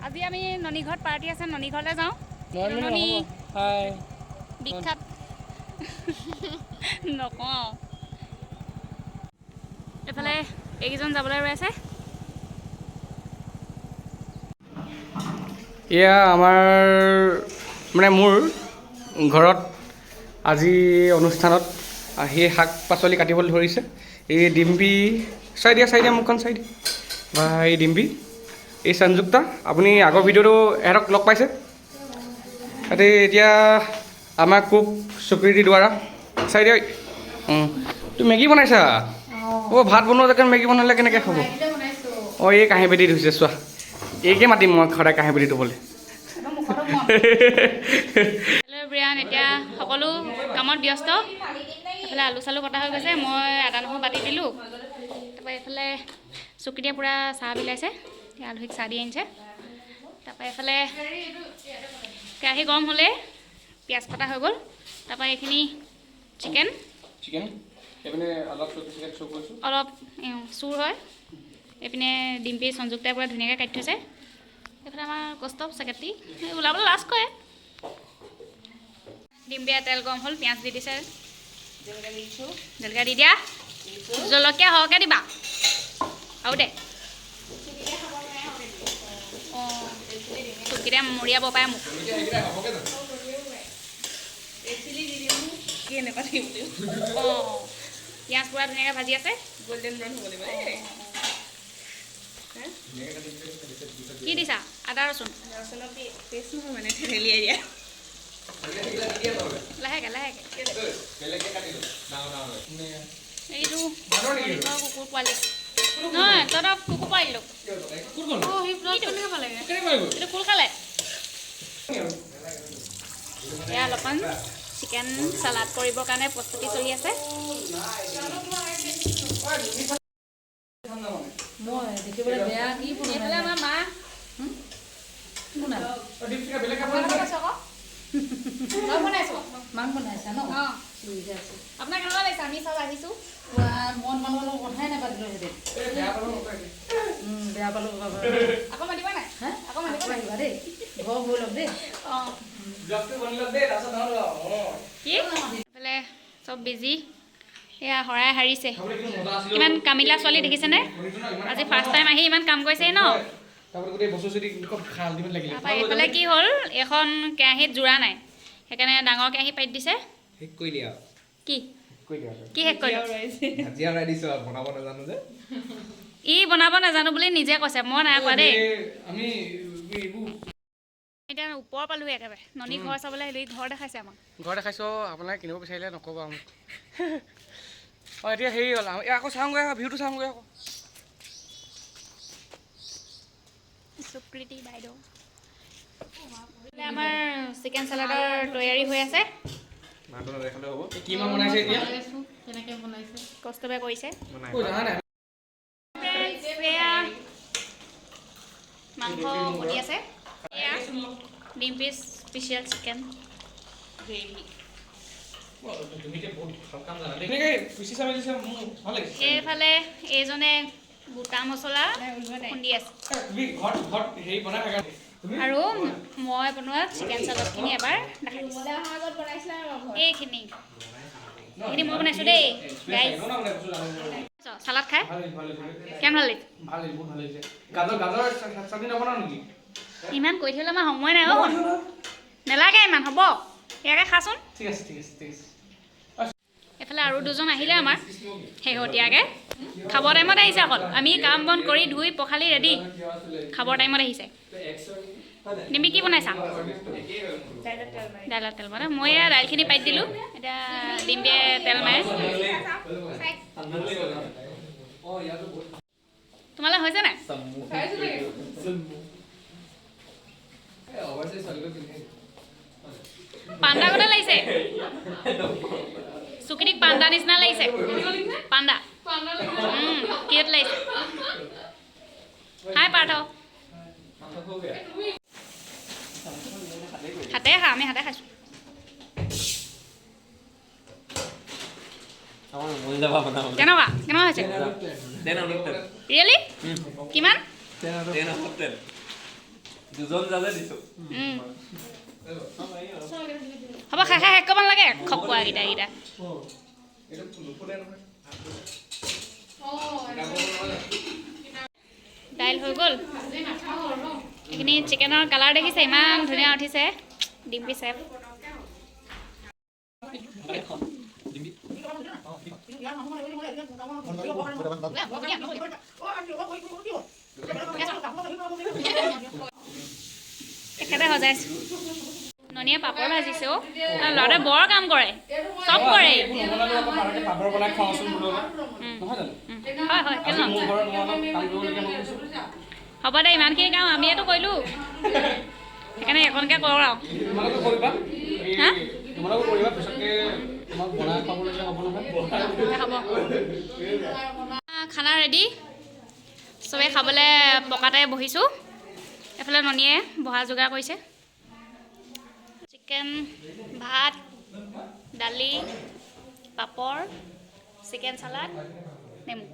আজি আমি ননীঘৰত পাৰ্টি আছে, ননীঘৰলৈ যাওঁ। ননী বিখ্যাত নকওঁ। এফালে এইকেইজন যাবলৈ ৰৈ আছে। এয়া আমাৰ মানে মোৰ ঘৰত আজি অনুষ্ঠানত আহি শাক পাচলি কাটিবলৈ ধৰিছে। এই ডিম্পি চাই দিয়া মুখখন চাই দিয়া বা এই ডিম্পি, এই সঞ্জুক্তা, আপুনি আগৰ ভিডিঅ'টো এহঁতক লগ পাইছে। তাতে এতিয়া আমাৰ কুক সুকৃতি দ্বাৰা চাই দিয়া। তুমি মেগী বনাইছা? অঁ, ভাত বনোৱা জেগাত মেগী বনালে কেনেকৈ হ'ব? অঁ, এই কাঁহী বাতি ধুইছে চোৱা। এইকে মাতিম মই সদায় কাঁহী বাতি ধুবলৈ। হেল্ল' ব্ৰিয়ান, এতিয়া সকলো কামত ব্যস্ত। এইফালে আলু চালু কটা হৈ গৈছে, মই আদা নহৰু বাতি দিলোঁ। তাৰপৰা এইফালে সুকৃতিয়ে পূৰা চাহ বিলাইছে, আলহীক চাহ দি আনিছে। তাৰপৰা এইফালে কেৰাহী গৰম হ'লেই পিঁয়াজ কটা হৈ গ'ল। তাৰপৰা এইখিনি চিকেন অলপ চুৰ হয়। এইপিনে ডিম্পি সঞ্জুক্তাই পূৰা ধুনীয়াকৈ কাটি থৈছে। এইফালে আমাৰ কষ্টপ চেক্ৰেটাৰী ওলাবলৈ লাজ কৰে। ডিম্পিয়ে তেল গৰম হ'ল, পিঁয়াজ দি দিছে, জলকীয়া দি দিয়া, জলকীয়া সৰহকৈ দিবা আৰু দে। অঁ, সুকৃতিয়ে মৰিয়াব পাৰে মোক। অঁ, পিঁয়াজ পূৰা ধুনীয়াকৈ ভাজি আছে, গল্ডেন ব্ৰাউন হ'ব লাগিব। কি দিছা? আদা ৰচুন পেষ্ট নহয় মানে ঠেলিয়াই দিয়া। লাহেকৈ এইটো কুকুৰ পোৱালি নহয়, তহঁতক কুকুৰ পোৱালিটো এইটো কুল খালে। এয়া অলপমান চিকেন চালাড কৰিবৰ কাৰণে প্ৰস্তুতি চলি আছে। এইফালে আমাৰ মা বনাইছা ন? আপোনাক কেনেকুৱা লাগিছে? আমি চব আহিছোঁ। মন মানুহৰ লগত কথাই নাপাতিলোঁ হেঁতেন। বেয়া পালোঁ। আকৌ মাতিবা নাই? আকৌ মাতিবা আহিবা দেই, ঘৰ হৈ লওক দেই। অঁ, কি এইফালে চব বিজি। এয়া শৰাই হাৰিছে। কিমান কামিলা ছোৱালী দেখিছেনে? আজি ফাৰ্ষ্ট টাইম আহি ইমান কাম কৰিছে ন। তাৰপৰা এইফালে কি হ'ল, এখন কেৰাহীত জোৰা নাই, সেইকাৰণে ডাঙৰ কেৰাহী পাতি দিছে। কি শেষ কৰিলোঁ? ই বনাব নাজানো বুলি নিজে কৈছে, মই নাই কোৱা দেই। এতিয়া ওপৰ পালোহি একেবাৰে। ননী ঘৰ চাবলৈ আহিলোঁ, ঘৰ দেখাইছে আমাক। ঘৰ দেখাইছোঁ, আপোনাক কিনিব বিচাৰিলে নক'ব মোক। অঁ, এতিয়া হেৰি হ'ল, আকৌ চাওঁগৈ, ভিউটো চাওঁগৈ আকৌ। সুকৃতি বাইদেউ, আমাৰ চিকেন চালাডৰ তৈয়াৰী হৈ আছে। কষ্টবে কৰিছে। মাংস বনি আছে। এয়া ডিম্পিৰ স্পেচিয়েল চিকেন গ্ৰেভি। এইফালে এইজনে গোটা মছলা খুন্দি আছে। আৰু মই বনোৱা চিকেন চালাডখিনি এবাৰ দেখাই দিছোঁ। এইখিনি মই বনাইছোঁ দেই গাইজ। চালাড খাই কেনে ভাল লাগিছে? ইমান কৈ থাকিলে আমাৰ সময় নাই। অ' নেলাগে ইমান, হ'ব ইয়াকে খাচোন। এইফালে আৰু দুজন আহিলে আমাৰ শেহতীয়াকৈ, খাবৰ টাইমত আহিছে। অকল আমি কাম বন কৰি ধুই পখালি ৰেডি, খাবৰ টাইমত আহিছে। ডিম্পি কি বনাইছা? দাইলত তেল মাৰে। মই এয়া দাইলখিনি পাতি দিলোঁ, এতিয়া ডিম্পিয়ে তেল মাৰে। তোমালৈ হৈছে নাই? পাণ্ডা কথা লাগিছে, সুকৃতিক পাণ্ডা নিচিনা লাগিছে। পাণ্ডা কিউট লাগিছে। হাই পাৰ্থ, হাতে খা, আমি হাতে খাইছোঁ। কেনেকুৱা হৈছে? ৰিয়েলি? কিমান? হ'ব খাই খাই শেষ কৰিব নালাগে খকুৱা এইকেইটা দাইল হৈ গ'ল এইখিনি চিকেনৰ কালাৰ দেখিছে ইমান ধুনীয়া উঠিছে ডিম্পি চেফ এখেতে সজাইছোঁ ননীয়ে পাপৰ ভাজিছে অ' ল'ৰাটোৱে বৰ কাম কৰে চব কৰে হয় হয় কেলে হ'ব দে ইমানখিনি কাম আমিয়েতো কৰিলোঁ সেইকাৰণে এখনকৈ কৰোঁ আৰু হা হ'ব খানা ৰেডি চবেই খাবলৈ পকাতে বহিছোঁ এফালে ননীয়ে বহা যোগাৰ কৰিছে চিকেন ভাত দালি পাপৰ চিকেন চালাড নেমু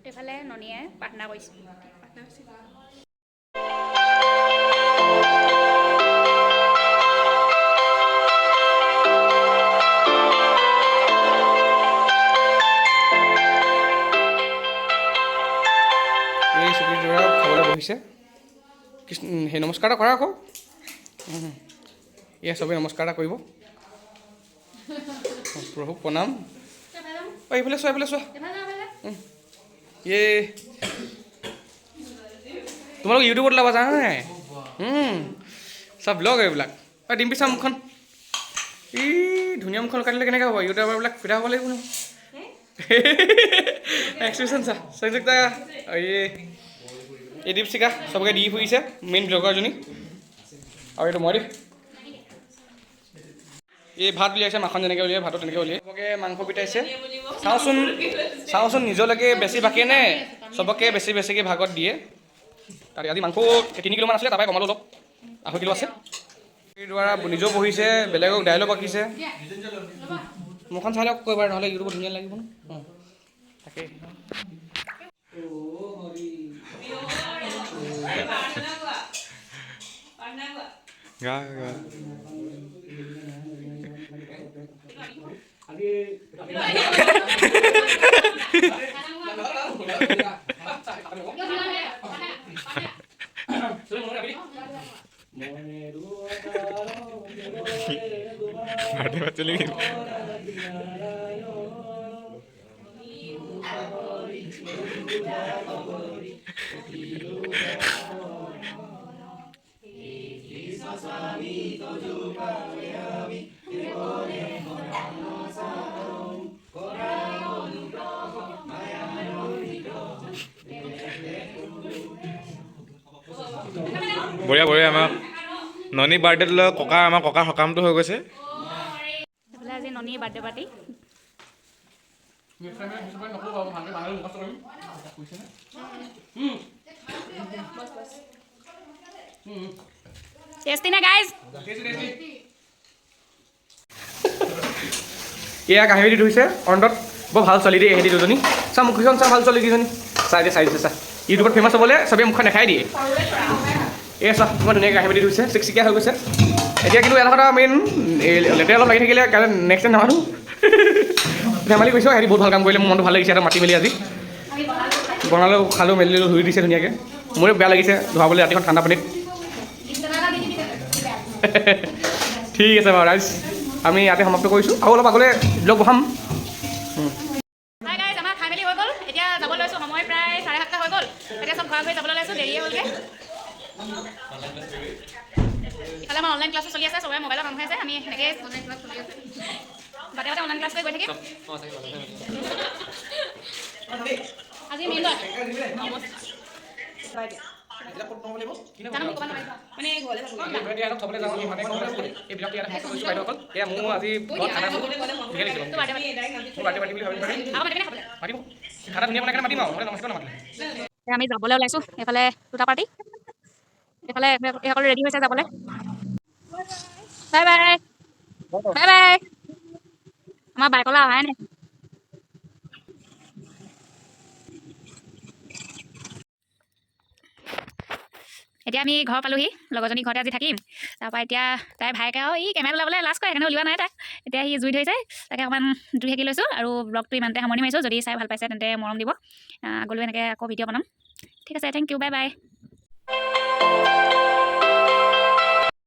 এইফালে ননীয়ে প্ৰাৰ্থনা কৰিছে এই চুকীযোৰা খাবলৈ বহিছে কৃষ্ণ সেই নমস্কাৰ এটা কৰা আকৌ এয়া চবেই নমস্কাৰ এটা কৰিব প্ৰভুক প্ৰণাম অঁ এইফালে চোৱা ইয়ে তোমালোক ইউটিউবত ওলাবা জানা নাই চব ব্লগ এইবিলাক অঁ ডিম্পি চা মুখখন ই ধুনীয়া মুখখন কাটিলে কেনেকৈ হ'ব ইউটিউবাৰবিলাক ফিটা হ'ব লাগিব নহয় এক্সপ্ৰেশ্যন চা সংযুক্তা এই দীপশিখা চবকে দি ফুৰিছে মেইন ব্লগাৰজনী আৰু এইটো মই দেই এই ভাত উলিয়াইছে মাখন যেনেকৈ উলিয়াই ভাতো তেনেকৈ উলিয়াই চবকে মাংস পিটাইছে চাওঁচোন নিজলৈকে বেছি বাকী নে চবকে বেছিকৈ ভাগত দিয়ে তাত আজি মাংস 3 কিলোমান আছিলে তাৰপৰাই কমালোঁ অলপ 2.5 কিলো আছে এই দ্বাৰা নিজেও বহিছে বেলেগক দাইলো বাকিছে মুখখন চাই লওক কৈবাৰ নহ'লে ইউটিউবত ধুনীয়া লাগিব ন তাকেই বঢ়িয়া বঢ়িয়া আমাৰ ননী বাৰ্থডেত লৈ আমাৰ ককাৰ সকামটো হৈ গৈছে আজি ননীৰ বাৰ্থডে পাৰ্টি টেষ্টি নে গাইজ এয়া কাহিনী ধৰিছে অন্তত বৰ ভাল ছোৱালী দেই এহেঁতি দুজনী চা মুখখন চা ভাল ছোৱালী কেইজনী চাই দিছে চা ইউটিউবত ফেমাছ হ'বলৈ চবেই মুখখন দেখাই দিয়ে এই চা তোমাৰ ধুনীয়াকৈ কাহিনী ধৰিছে চিকচিকীয়া হৈ গৈছে এতিয়া কিন্তু এটা কথা মেইন লেতেৰা অলপ লাগি থাকিলে কাইলৈ নেক্সট টাইম নামানো ধেমালি কৰিছোঁ সিহঁতি বহুত ভাল কাম কৰিলে মোৰ মনটো ভাল লাগিছে এটা মাতি মেলি আজি বনালেও খালেও মেলিলেও ধুই দিছে ধুনীয়াকৈ মোৰে বেয়া লাগিছে ধোৱাবলৈ ৰাতিখন ঠাণ্ডা পানীত ঠিক আছে বাৰু ৰাইজ আমি ইয়াতে সমাপ্ত কৰিছোঁ আৰু অলপ আগলৈ ব্লগ বহাম আমাৰ খাই মেলি হৈ গ'ল এতিয়া যাব লৈছোঁ সময় প্ৰায় 7:30 হৈ গ'ল এতিয়া চব ঘৰে ঘৰে যাবলৈ লৈছোঁ দেৰিয়ে হ'লগৈ ইফালে আমাৰ অনলাইন ক্লাছো চলি আছে চবৰে মোবাইলত অন হৈ আছে আমি সেনেকৈ অনলাইন ক্লাছ চলি আছে বাটে বাটে অনলাইন ক্লাছ কৰি গৈ থাকিম আজি মেইন আমি যাবলৈ ওলাইছোঁ এইফালে দুটা পাৰ্টি এইফালে এইসকল ৰেডি হৈছে যাবলৈ বাই বাই বাই বাই আমাৰ বাইকলৈ অহাই নাই এতিয়া আমি ঘৰ পালোহি, লগৰজনী ঘৰতে আজি থাকিম। তাৰপৰা এতিয়া তাই ভায়েকে আৰু কেমেৰা ওলাবলৈ লাজ কৰে, সেইকাৰণে উলিওৱা নাই তাক। এতিয়া সি জুই ধৰিছে, তাকে অকণমান জুই সেকি লৈছোঁ। আৰু ব্লগটো ইমানতে সামৰণি মাৰিছোঁ। যদি চাই ভাল পাইছে তেন্তে মৰম দিব, আগলৈ এনেকৈ আকৌ ভিডিঅ' বনাম। ঠিক আছে, থেংক ইউ, বাই বাই।